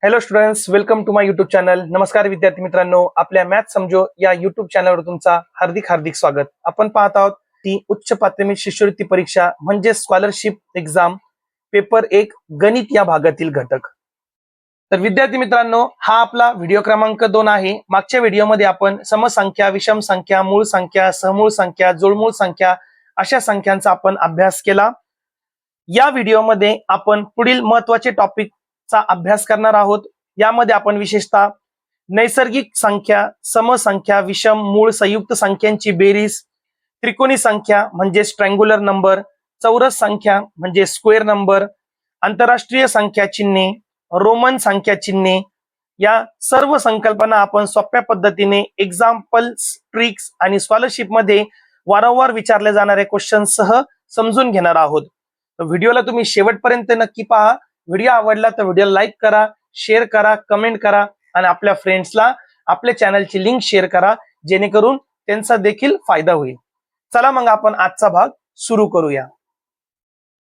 Hello students, welcome to my YouTube channel. नमस्कार विद्यार्थी मित्रांनो, आपल्या मॅथ समजो या युट्यूब चॅनलवर तुमचा हार्दिक हार्दिक स्वागत. आपण पाहत आहोत ती उच्च प्राथमिक शिष्यवृत्ती परीक्षा म्हणजे स्कॉलरशिप एक्झाम पेपर 1 गणित या भागातील घटक. तर विद्यार्थी मित्रांनो, हा आपला व्हिडिओ क्रमांक 2 आहे. मागच्या व्हिडिओमध्ये आपण समसंख्या, विषम संख्या, मूळ संख्या, सहमूळ संख्या, जुळमूळ संख्या अशा संख्यांचा आपण अभ्यास केला. या व्हिडिओमध्ये आपण पुढील महत्त्वाचे टॉपिक चा अभ्यास करणार आहोत. यामध्ये आपण विशेषतः नैसर्गिक संख्या, समसंख्या, विषम, मूळ, संयुक्त संख्यांची बेरीज, त्रिकोणी संख्या म्हणजे ट्रायंग्युलर नंबर, चौरस संख्या म्हणजे स्क्वेअर नंबर, आंतरराष्ट्रीय संख्या चिन्हे, रोमन संख्या चिन्हे या सर्व संकल्पना आपण सोप्या पद्धतीने एक्झाम्पल्स, ट्रिक्स आणि स्कॉलरशिप मध्ये वारंवार विचारले जाणारे क्वेश्चन सह समजून घेणार आहोत. तर व्हिडिओला तुम्ही शेवटपर्यंत नक्की पहा. व्हिडिओ आवडला तर व्हिडिओला लाईक करा, शेअर करा, कमेंट करा आणि आपल्या फ्रेंड्सला आपल्या चॅनलची लिंक शेअर करा, जेणेकरून त्यांचा देखील फायदा होईल. चला मग आपण आजचा भाग सुरू करूया.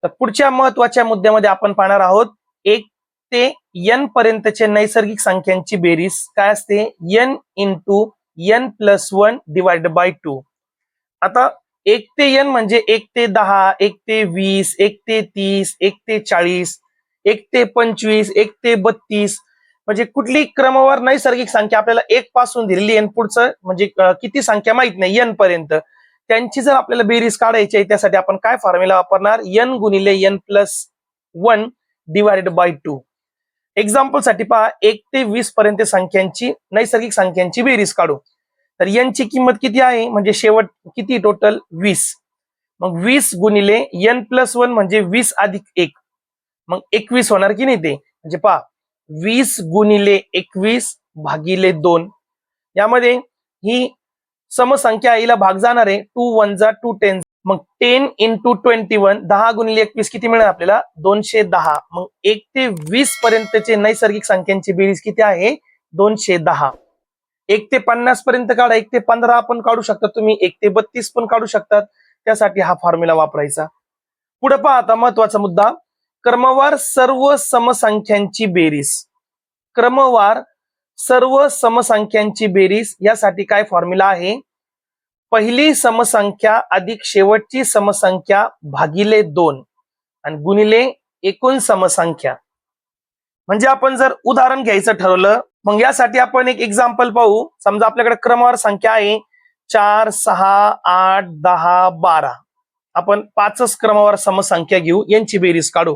तर पुढच्या महत्वाच्या मुद्द्यामध्ये आपण पाहणार आहोत 1 ते n पर्यंतचे नैसर्गिक संख्यांची बेरीज काय असते. n into n+1 divided by 2. आता 1 ते n म्हणजे 1 ते 10, 1 ते 20, 1 ते 30, 1 ते 40, 1 ते 25, 1 ते 32 म्हणजे कुठली क्रमवार नैसर्गिक संख्या आपल्याला 1 पासून दिलेली n पुढचं म्हणजे किती संख्या माहित नाही n पर्यंत, त्यांची जर आपल्याला बेरीज काढायची आहे त्यासाठी आपण काय फॉर्म्युला वापरणार. n गुणिले n+1 डिवाइडेड बाय 2. एक्झाम्पल साठी पहा 1 ते 20 पर्यंत संख्यांची नैसर्गिक संख्यांची बेरीज काढू. तर n ची किंमत किती आहे म्हणजे शेवट किती टोटल 20. मग 20 गुणिले n+1 म्हणजे 20 अधिक 1 मग 21 होणार की नाही ते. म्हणजे पहा 20 गुणिले 21 भागिले 2. यामध्ये ही समसंख्या हिला भाग जाणार आहे. 2 1 जा 2 10. मग 10 इंटू 21 10 गुणिले 21 किती मिळेल आपल्याला 210. मग 1 ते 20 पर्यंतचे नैसर्गिक संख्यांची बेरीज किती आहे 210. 1 ते 50 पर्यंत काढा. 1 ते 15 आपण काढू शकता तुम्ही. 1 ते 32 पण काढू शकतात. त्यासाठी हा फॉर्म्युला वापरायचा. पुढे पहा आता महत्वाचा मुद्दा, क्रमवार सर्व समसंख्यांची बेरीज. क्रमवार सर्व समसंख्यांची बेरीज यासाठी काय फॉर्म्युला आहे. पहिली समसंख्या अधिक शेवटची समसंख्या भागिले 2 आणि गुणिले एकूण समसंख्या. म्हणजे आपण जर उदाहरण घ्यायचं ठरवलं मग यासाठी आपण एक एक्झाम्पल पाहू. समजा आपल्याकडे क्रमवार संख्या आहे 4 6 8 10 12. आपण 5च क्रमवार समसंख्या घेऊ, यांची बेरीज काढू.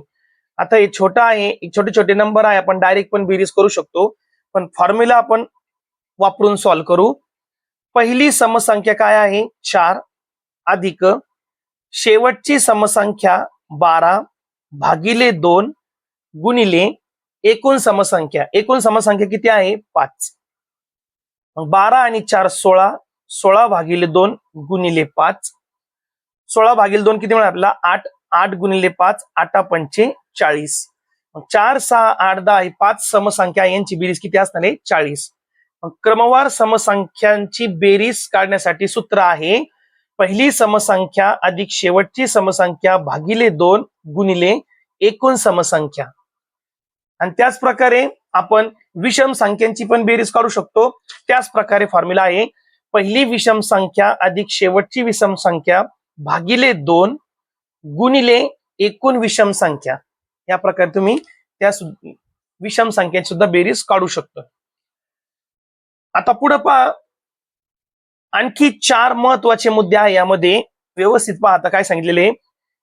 आता हे छोटा आहे, छोटे छोटे नंबर आहे, आपण डायरेक्ट पण बेरीज करू शकतो, पण फॉर्म्युला आपण वापरून सॉल्व्ह करू. पहिली समसंख्या काय आहे 4 अधिक शेवटची समसंख्या 12 भागिले 2 गुणिले एकूण समसंख्या. एकूण समसंख्या किती आहे 5. मग 12 आणि 4 16, 16 भागिले 2 गुणिले 5. 16 भागिले 2 किती मिळाला आपल्याला 8. 8 गुणिले 5 8 पंचे 40. मग 4 6 8 10 ही 5 समसंख्या यांची बेरीज किती असणार आहे 40. मग क्रमवार समसंख्यांची बेरीज काढण्यासाठी सूत्र आहे पहिली समसंख्या अधिक शेवटची समसंख्या भागिले 2 गुणिले एकूण समसंख्या. आणि त्याच प्रकारे आपण विषम संख्यांची पण बेरीज काढू शकतो. त्याच प्रकारे फॉर्म्युला आहे पहिली विषम संख्या अधिक शेवटची विषम संख्या भागिले 2 गुणिले एकूण विषम संख्या. या प्रकारे तुम्ही त्या विषम संख्यांची सुद्धा बेरीज काढू शकतो. आता पुढे पहा आणखी 4 महत्वाचे मुद्दे आहे. यामध्ये व्यवस्थित पहा आता काय सांगितलेले.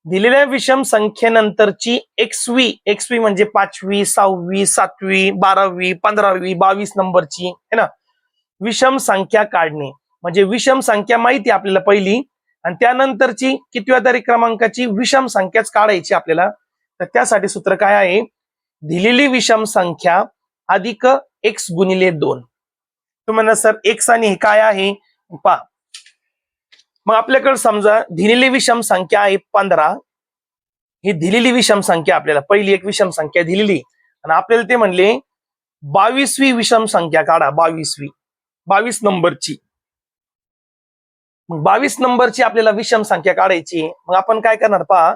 दिलेल्या विषम संख्येनंतरची एक्सवी म्हणजे 5वी 6वी 7वी 12वी 15वी 22 नंबरची है ना विषम संख्या काढणे. म्हणजे विषम संख्या माहिती आपल्याला पहिली आणि त्यानंतरची कितव्या तरी क्रमांकाची विषम संख्याच काढायची आपल्याला. तर त्यासाठी सूत्र काय आहे दिलेली विषम संख्या अधिक x गुणिले 2. तुम्हाला सर x आणि हे काय आहे पहा. मग आपल्याकडे समजा दिलेली विषम संख्या आहे 15. ही दिलेली विषम संख्या आपल्याला पहिली एक विषम संख्या दिलेली आणि आपल्याला ते म्हणले 22वी विषम संख्या काढा. 22 नंबरची. मग 22 नंबरची आपल्याला विषम संख्या काढायची. मग आपण काय करणार पहा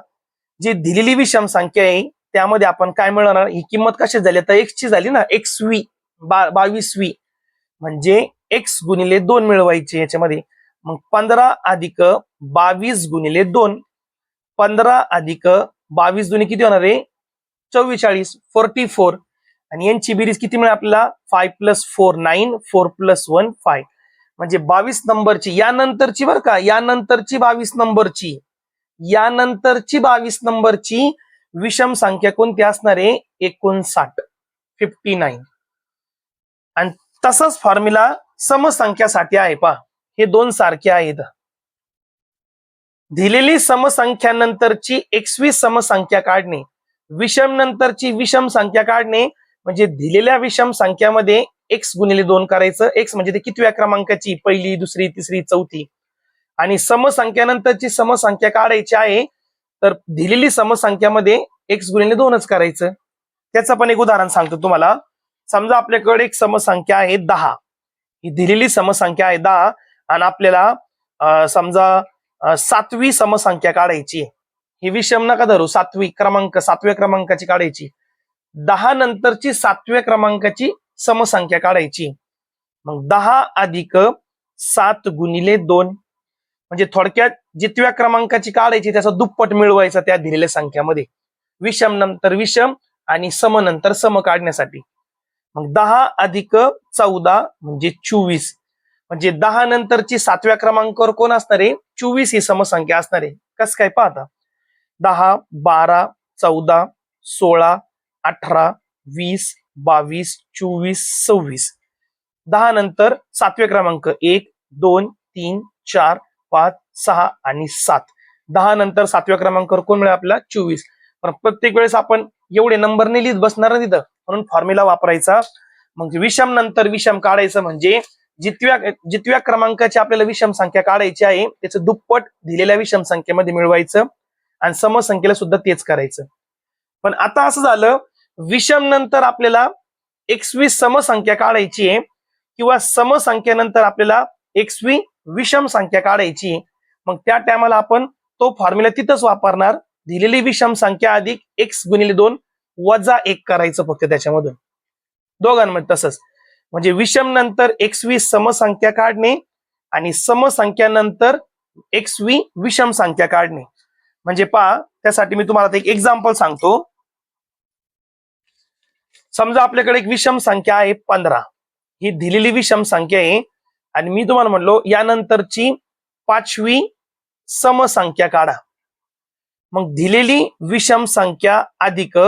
जी दिलेली विषम संख्या आहे त्यामध्ये आपण काय मिळवणार, ही किंमत कशी झाली आता x ची झाली ना, XV 22V म्हणजे x गुणिले 2 मिळवायचे याच्यामध्ये. मग 15 अधिक 22 गुणिले 2, 15 अधिक 22 दुनी किती होणार आहे 44, 44. आणि यांची बेरीज किती मिळेल आपल्याला 5 + 4 9, 4 + 1 5. म्हणजे 22 नंबरची यानंतरची बरं का, यानंतरची 22 नंबरची विषम संख्या कोणती असणार आहे 59, 59. आणि तसाच फॉर्म्युला समसंख्यासाठी आहे पहा, हे दोन सारखे आहेत. दिलेली समसंख्यानंतरची 21 समसंख्या काढणे, विषम नंतरची विषम संख्या काढणे, म्हणजे दिलेल्या विषम संख्यामध्ये x गुणिले 2 करायचं. x म्हणजे ते कितव्या क्रमांकाची, पहिली, दुसरी, तिसरी, चौथी. आणि समसंख्यानंतरची समसंख्या काढायची आहे, तर दिलेली समसंख्यामध्ये x गुणिले 2च करायचं. त्याचं पण एक उदाहरण सांगतो तुम्हाला. समजा आपल्याकडे एक समसंख्या आहे 10, ही दिलेली समसंख्या आहे 10 आणि आपल्याला समजा 7वी समसंख्या काढायची. ही विषम नका धरू, 7व्या क्रमांकाची काढायची. 10 नंतरची 7व्या क्रमांकाची समसंख्या काढायची. मग 10 अधिक 7 गुणिले 2 म्हणजे थोडक्यात जितव्या क्रमांकाची काढायची त्याचा दुप्पट मिळवायचा त्या दिलेल्या संख्यामध्ये, विषम नंतर विषम आणि सम नंतर सम काढण्यासाठी. मग 10 अधिक 14 म्हणजे 24, म्हणजे 10 नंतरची 7व्या क्रमांकावर कोण असणार आहे 24 ही समसंख्या असणार आहे. कसं काय पाहता, 10 12 14 16 18 20 22 24 26. 10 नंतर 7वे क्रमांक 1 2 3 4 5 6 आणि 7. 10 नंतर 7व्या क्रमांकावर कोण मिळेल आपल्याला 24. पण प्रत्येक वेळेस आपण एवढे नंबर नाही लिहित बसणार ना तिथं, म्हणून फॉर्म्युला वापरायचा. मग विषम नंतर विषम काढायचं म्हणजे जितव्या क्रमांकाची आपल्याला विषम संख्या काढायची आहे त्याचं दुप्पट दिलेल्या विषम संख्येमध्ये मिळवायचं आणि समसंख्येला सुद्धा तेच करायचं. पण आता असं झालं, विषम नंतर आपल्याला 21 समसंख्या काढायची आहे किंवा समसंख्येनंतर आपल्याला 21 विषम संख्या काढायची. मग त्या टायमाला आपण तो फॉर्म्युला तिथंच वापरणार, दिलेली विषम संख्या अधिक x गुणिले 2 वजा 1 करायचं फक्त त्याच्यामधून, दोघांमध्ये तसंच. म्हणजे विषम नंतर 21 समसंख्या काढणे आणि समसंख्यानंतर 21 विषम संख्या काढणे. म्हणजे पहा, त्यासाठी मी तुम्हाला एक एक्झाम्पल सांगतो. समजा आपल्याकडे एक विषम संख्या आहे 15, ही दिलेली विषम संख्या आहे आणि मी तुम्हाला म्हणलो यानंतरची 5वी समसंख्या काढा. मग दिलेली विषम संख्या अधिक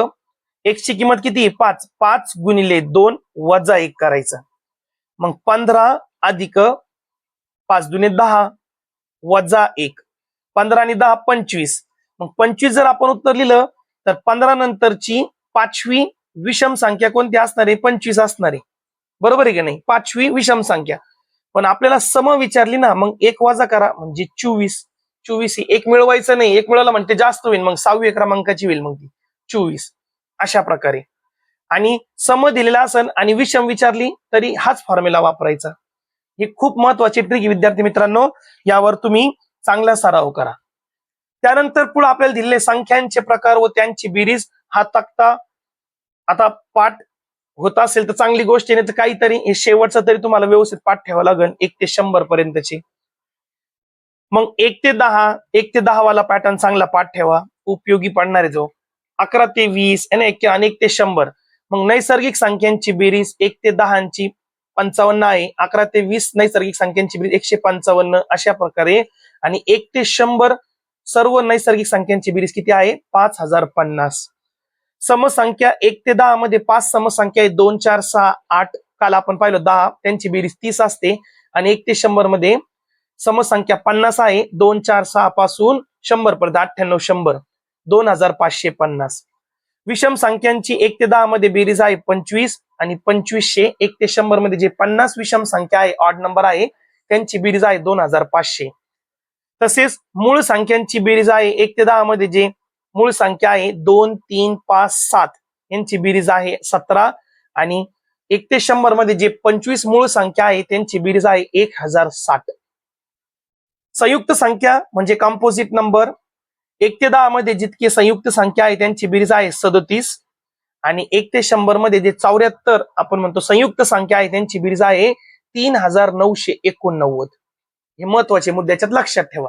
x ची किंमत किती 5, 5 गुणिले 2 वजा 1 करायचं. मग 15 अधिक 5 दुने 10 वजा 1, 15 आणि 10 25. मग 25 जर आपण उत्तर लिहिलं तर 15 नंतरची 5वी विषम संख्या कोणती असणार आहे 25 असणार आहे, बरोबर आहे की नाही, 5वी विषम संख्या. पण आपल्याला सम विचारली ना, मग 1 वजा करा म्हणजे 24. 24 ही 1 मिळवायचं नाही, 1 मिळवलं म्हणजे जास्त होईल, मग 6व्या क्रमांकाची होईल मग ती 24. अशा प्रकारे. आणि सम दिलेला असन आणि विषम विचारली तरी हाच फॉर्म्युला वापरायचा. ही खूप महत्वाची ट्रिक विद्यार्थी मित्रांनो, यावर तुम्ही चांगला सराव करा. त्यानंतर पुढे आपल्याला दिलेले संख्यांचे प्रकार व त्यांची बेरीज हा तक्ता आता पाठ होत असेल तर चांगली गोष्ट आहे, तर काहीतरी हे शेवटचा तरी तुम्हाला व्यवस्थित पाठ ठेवावा लागेल 1 ते 100 पर्यंतची. मग 1 ते 10 वाला पॅटर्न चांगला पाठ ठेवा, उपयोगी पडणार आहे जो. 11 ते 20 आणि 1 ते 100. मग नैसर्गिक संख्यांची बेरीज 1 ते 10ची 55 आहे, 11 ते 20 नैसर्गिक संख्यांची बेरीज 155 अशा प्रकारे. आणि 1 ते 100 सर्व नैसर्गिक संख्यांची बेरीज किती आहे 5050. समसंख्या 1 ते 10 मध्ये 5 समसंख्या आहे 2 4 6 8. काल आपण पाहिलं 10, त्यांची बेरीज 30 असते. आणि 1 ते 100 मध्ये समसंख्या 50 आहे 2 4 6 पासून 100 पर्यंत 98 100 2550. विषम संख्यांची 1 ते 10 मध्ये बेरीज आहे 25 आणि 2500. 1 ते 100 मध्ये जे 50 विषम संख्या आहे ऑड नंबर आहे त्यांची बेरीज आहे 2500. तसेच मूळ संख्यांची बेरीज आहे 1 ते 10 मध्ये जे मूळ संख्या आहे 2 3 5 7 यांची बेरीज आहे 17. आणि 1 ते 100 मध्ये जे 25 मूळ संख्या आहे त्यांची बेरीज आहे 1060. संयुक्त संख्या म्हणजे कंपोजिट नंबर 1 ते 10 मध्ये जितके संयुक्त संख्या आहे त्यांची बेरीज आहे 37 आणि 1 ते 100 मध्ये जे 74 आपण म्हणतो संयुक्त संख्या आहे त्यांची बेरीज आहे 3989. हे महत्वाचे मुद्दे याच्यात लक्षात ठेवा.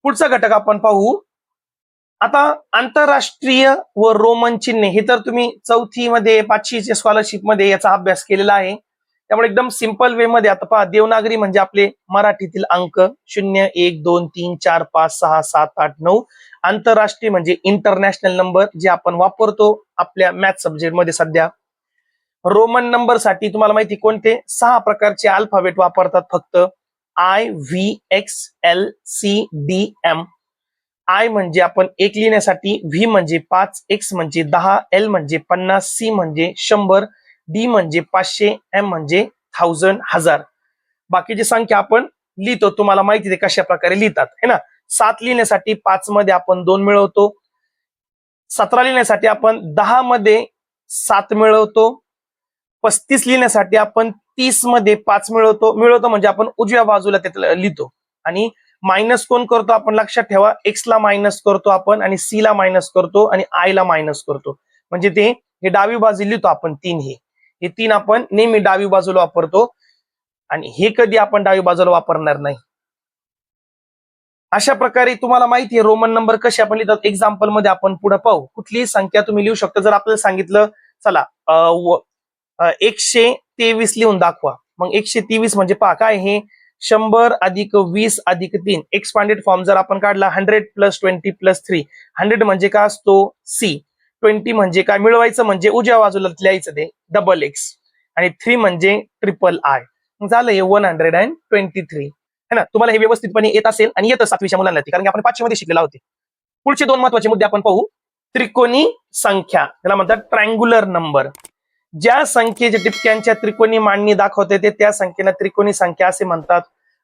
पुढचा घटक आपण पाहू. आता आंतरराष्ट्रीय व रोमन चिन्हे हे तर तुम्ही 4थी मध्ये 5वीच्या स्कॉलरशिप मध्ये याचा अभ्यास केलेला आहे. त्यामुळे एकदम सिंपल वे मध्ये आता पहा, देवनागरी म्हणजे आपले मराठीतील अंक 0 1 2 3 4 5 6 7 8 9. आंतरराष्ट्रीय म्हणजे इंटरनॅशनल नंबर जे आपण वापरतो आपल्या मॅथ सब्जेक्ट मध्ये सध्या. रोमन नंबर साठी तुम्हाला माहिती कोणते 6 प्रकारचे अल्फाबेट वापरतात फक्त. I V X L C D M. I म्हणजे आपण 1 लिहिण्यासाठी, व्ही म्हणजे 5, एक्स म्हणजे 10, एल म्हणजे 50, सी म्हणजे 100, डी म्हणजे 500, एम म्हणजे 1000. बाकीची संख्या आपण लिहितो, तुम्हाला माहिती आहे कशा प्रकारे लिहितात है ना. 7 लिहिण्यासाठी 5 मध्ये आपण 2 मिळवतो. 17 लिहिण्यासाठी आपण 10 मध्ये 7 मिळवतो. 35 लिहिण्यासाठी आपण 30 मध्ये 5 मिळवतो म्हणजे आपण उजव्या बाजूला त्यात लिहितो. आणि मायनस कोण करतो आपण लक्षात ठेवा, एक्स ला मायनस करतो आपण आणि सी ला मायनस करतो आणि आय ला मायनस करतो. म्हणजे ते हे डावी बाजू लिहितो आपण 3. हे 3 आपण नेहमी डावी बाजूला वापरतो आणि हे कधी आपण डावी बाजूला वापरणार नाही. अशा प्रकारे तुम्हाला माहिती आहे रोमन नंबर कसे आपण लिहितात. एक्झाम्पल मध्ये आपण पुढे पाहू. कुठलीही संख्या तुम्ही लिहू शकता. जर आपल्याला सांगितलं चला 123 लिहून दाखवा, मग 123 म्हणजे पहा काय हे 100 अधिक 20 अधिक 3 एक्सपांडेड फॉर्म जर आपण काढला 100 प्लस 20 प्लस 3. 100 म्हणजे काय असतो सी, 20 म्हणजे काय मिळवायचं म्हणजे उजव्या बाजूला लिहायचं ते डबल एक्स आणि 3 म्हणजे ट्रिपल आय. झालं हे 123 है ना. तुम्हाला हे व्यवस्थितपणे येत असेल आणि येतं 7वीच्या मुलांना, कारण की आपण 5वी मध्ये शिकलेला होते. पुढचे 2 महत्वाचे मुद्दे आपण पाहू. त्रिकोणी संख्या त्याला म्हणतात ट्रायंग्युलर नंबर. ज्या संख्येच्या टिपक्यांच्या त्रिकोणी मांडणी दाखवते ते त्या संख्येला त्रिकोणी संख्या असे म्हणतात.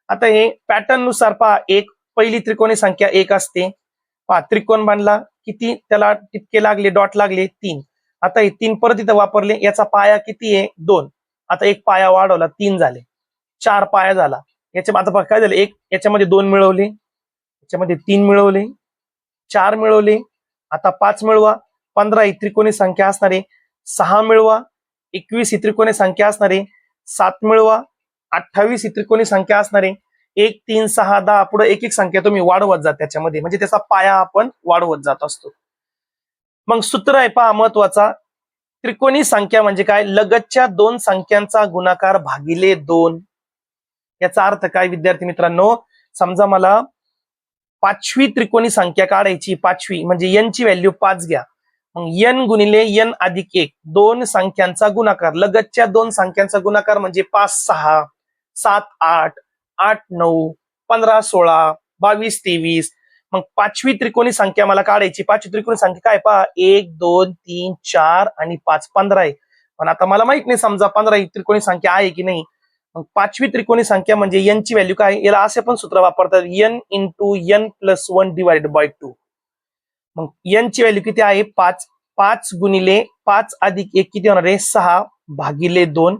आता हे पॅटर्न नुसार पहा, एक पहिली त्रिकोणी संख्या 1 असते. पहा त्रिकोण बांधला, किती त्याला टिपके लागले, डॉट लागले 3. आता हे 3 परत इथं वापरले, याचा पाया किती आहे 2. आता एक पाया वाढवला 3 झाले, 4 पाया झाला. याच्या आता काय झालं, एक याच्यामध्ये 2 मिळवले, याच्यामध्ये 3 मिळवले, 4 मिळवले, आता 5 मिळवा. 15 ही त्रिकोणी संख्या असणारे, 6 मिळवा. 21 ही त्रिकोणी संख्या असणारे, 7 मिळवा. 28 ही त्रिकोणी संख्या असणारे, 1 3 6 10 पुढे एक एक संख्या तुम्ही वाढवत जा त्याच्यामध्ये, म्हणजे त्याचा पाया आपण वाढवत जात असतो. मग सूत्र आहे पहा महत्वाचा. त्रिकोणी संख्या म्हणजे काय, लगतच्या 2 संख्यांचा गुणाकार भागिले 2. याचा अर्थ काय विद्यार्थी मित्रांनो, समजा मला 5वी त्रिकोणी संख्या काढायची, 5वी म्हणजे n ची व्हॅल्यू 5 घ्या. मग n गुणिले n अधिक 1 2 संख्यांचा गुणाकार, लगतच्या 2 संख्यांचा गुणाकार म्हणजे 5 6 7 8 8 9 15 16 22 23. मग 5वी त्रिकोणी संख्या मला काढायची. 5वी त्रिकोणी संख्या काय पहा, 1 2 3 4 आणि 5 15 आहे. पण आता मला माहित नाही समजा 15 ही त्रिकोणी संख्या आहे की नाही. मग 5वी त्रिकोणी संख्या म्हणजे n ची व्हॅल्यू काय, याला असे पण सूत्र वापरतात n into n plus 1 divided by 2. मग n ची व्हॅल्यू किती आहे 5. 5 गुणिले 5 अधिक 1 किती होणार आहे 6 भागिले 2.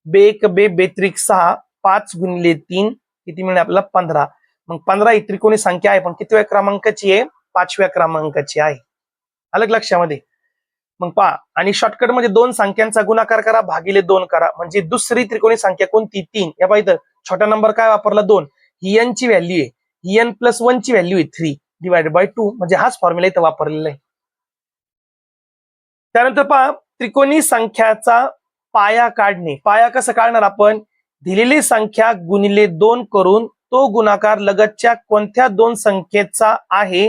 बेक बे बेत्रिक 6. 5 गुणिले 3 किती मिळणार आपल्याला 15. मग 15 ही त्रिकोणी संख्या आहे, पण कितव्या क्रमांकाची आहे, 5व्या क्रमांकाची आहे. अलग लक्षामध्ये. मग पहा, आणि शॉर्टकट मध्ये 2 संख्यांचा गुणाकार करा भागिले 2 करा, म्हणजे दुसरी त्रिकोणी संख्या कोणती 3. या पाहिजे इथं छोटा नंबर काय वापरला 2. ही n ची व्हॅल्यू आहे, ही n प्लस 1 ची व्हॅल्यू आहे 3 डिवाइडेड बाय 2, म्हणजे हाच फॉर्म्युला इथं वापरलेला आहे. त्यानंतर पहा त्रिकोणी संख्याचा पाया काढणे. पाया कसं काढणार आपण, दिलेली संख्या गुणिले 2 करून तो गुणाकार लगतच्या कोणत्या 2 संख्येचा आहे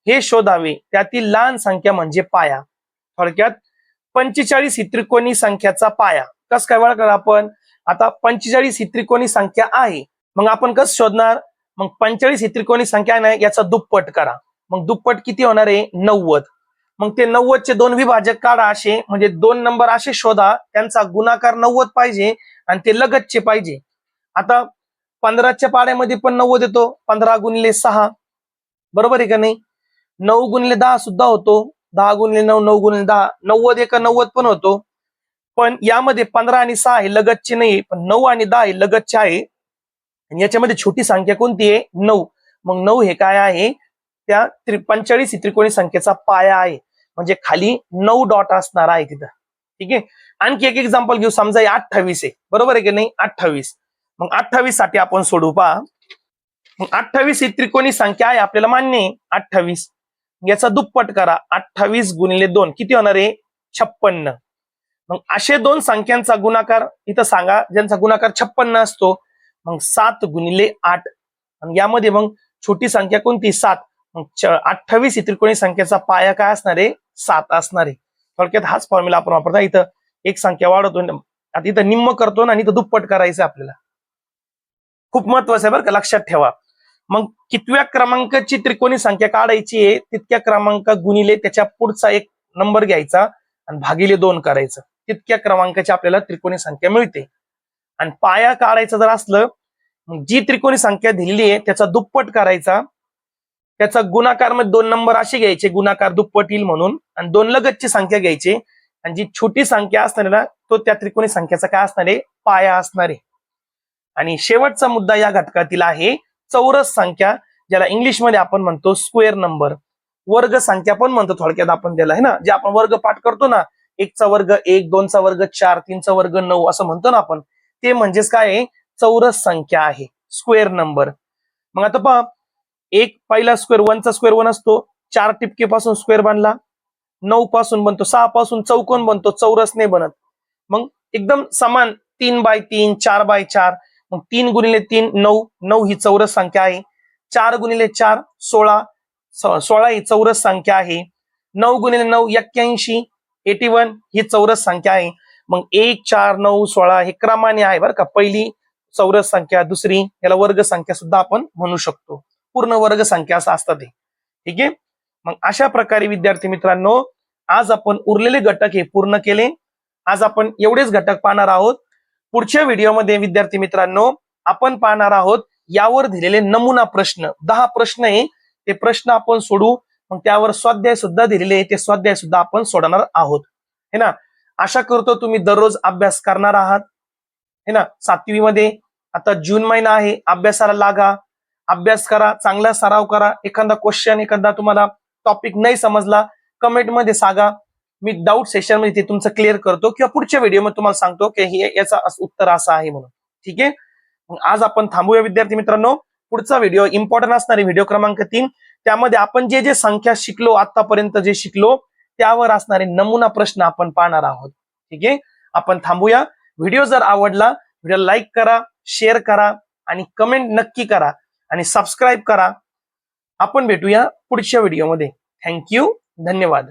हे शोधावे, त्यातील लहान संख्या म्हणजे पाया. थोडक्यात 45 ही त्रिकोणी संख्याचा पाया कसं काय ओळखणार आपण. आता 45 ही त्रिकोणी संख्या आहे, मग आपण कसं शोधणार, मग 45 ही त्रिकोणी संख्या नाही याचा दुप्पट करा. मग दुप्पट किती होणार आहे 90. मग ते 90 चे 2 विभाजक काढा असे, म्हणजे 2 नंबर असे शोधा त्यांचा गुणाकार 90 पाहिजे आणि ते लगतचे पाहिजे. आता 15च्या पाड्यामध्ये पण 90 येतो, 15 गुणिले 6 बरोबर आहे का नाही. 9 गुणिले 10 सुद्धा होतो, 10 गुणिले 9 9 गुणिले 10 90 एका 90 पण होतो. पण यामध्ये 15 आणि 6 हे लगतचे नाही, पण 9 आणि 10 हे लगतचे आहे. आणि याच्यामध्ये छोटी संख्या कोणती आहे 9. मग 9 हे काय आहे त्या 45 ही त्रिकोणी संख्येचा पाया आहे, म्हणजे खाली 9 डॉट असणार आहे तिथं. ठीक आहे. आणखी एक एक्झाम्पल घेऊ. समजा 28 आहे, बरोबर आहे की नाही? 28. मग 28 साठी आपण सोडू पहा. मग 28 ही त्रिकोणी संख्या आहे, आपल्याला मान्य आहे 28. याचा दुप्पट करा. 28 गुणिले 2 किती होणार आहे? 56. मग असे दोन संख्यांचा गुणाकार इथं सांगा ज्यांचा गुणाकार 56 असतो. मग 7 गुणिले 8. आणि यामध्ये मग छोटी संख्या कोणती? 7. मग 28 ही त्रिकोणी संख्येचा पाया काय असणार आहे? 7 असणार आहे. थोडक्यात हाच फॉर्म्युला आपण वापरता. इथं एक संख्या वाढवतो, आता इथं निम्म करतो आणि इथं दुप्पट करायचं आपल्याला. खूप महत्वाचं आहे बरं का, लक्षात ठेवा. मग कितव्या क्रमांकाची त्रिकोणी संख्या काढायची आहे तितक्या क्रमांक गुणिले त्याच्या पुढचा एक नंबर घ्यायचा आणि भागिले 2 करायचं, तितक्या क्रमांकाची आपल्याला त्रिकोणी संख्या मिळते. आणि पाया काढायचं जर असलं, मग जी त्रिकोणी संख्या दिलेली आहे त्याचा दुप्पट करायचा, त्याचा गुणाकार मध्ये 2 नंबर असे घ्यायचे, गुणाकार दुप्पट येईल म्हणून, आणि 2 लगतची संख्या घ्यायची, आणि जी छोटी संख्या असणार आहे ना तो त्या त्रिकोणी संख्येचा काय असणार आहे? पाया असणार आहे. आणि शेवटचा मुद्दा या घटकातील आहे चौरस संख्या, ज्याला इंग्लिशमध्ये आपण म्हणतो स्क्वेअर नंबर. वर्ग संख्या पण म्हणतो थोडक्यात आपण त्याला, आहे ना, जे आपण वर्ग पाठ करतो ना, 1 चा वर्ग 1, 2 चा वर्ग 4, 3 चा वर्ग 9 असं म्हणतो ना आपण, ते म्हणजेच काय आहे? चौरस संख्या आहे, स्क्वेअर नंबर. मग आता पहा, एक पहिला स्क्वेअर 1 चा स्क्वेअर 1 असतो, 4 टिपके पासून स्क्वेअर बनला, 9 पासून बनतो, 6 पासून चौकोन बनतो, चौरस नाही बनत. मग एकदम समान 3/3, 4/4. मग 3 गुणिले 3 9, 9 ही चौरस संख्या आहे. 4 गुणिले 4 16, 16 ही चौरस संख्या आहे. 9 गुणिले 9 81, 81 ही चौरस संख्या आहे. मग 1 4 9 16 हे क्रमाने आहे बरं का. पहिली चौरस संख्या, दुसरी, याला वर्ग संख्या सुद्धा आपण म्हणू शकतो. पूर्ण वर्ग संख्या असं असतात हे. ठीक आहे. मग अशा प्रकारे विद्यार्थी मित्रांनो, आज आपण उरलेले घटक हे पूर्ण केले. आज आपण एवढेच घटक पाहणार आहोत. पुढच्या व्हिडिओमध्ये विद्यार्थी मित्रांनो आपण पाहणार आहोत यावर दिलेले नमुना प्रश्न. 10 प्रश्न आहे, ते प्रश्न आपण सोडू. मग त्यावर स्वाध्याय सुद्धा दिलेले आहे, ते स्वाध्याय सुद्धा आपण सोडणार आहोत, है ना. आशा करतो तुम्ही दररोज अभ्यास करणार आहात, है ना. 7वी मध्ये आता जून महिना आहे, अभ्यासाला लागा, अभ्यास करा, चांगला सराव करा. एखादा क्वेश्चन, एखादा तुम्हाला टॉपिक नाही समजला, कमेंट मध्ये सांगा, मी डाऊट सेशन मध्ये ते तुमचं क्लिअर करतो, किंवा पुढच्या व्हिडिओमध्ये तुम्हाला सांगतो की हे याचा उत्तर असं आहे म्हणून. ठीक आहे. मग आज आपण थांबूया विद्यार्थी मित्रांनो. पुढचा व्हिडिओ इम्पॉर्टंट असणारे व्हिडिओ क्रमांक 3, त्यामध्ये आपण जे जे संख्या शिकलो, आतापर्यंत जे शिकलो त्यावर असणारे नमुना प्रश्न आपण पाहणार आहोत. ठीक आहे. आपण थांबूया. व्हिडिओ जर आवडला, व्हिडिओ लाईक करा, शेअर करा आणि कमेंट नक्की करा आणि सबस्क्राईब करा. आपण भेटूया पुढच्या व्हिडिओमध्ये. थँक्यू, धन्यवाद.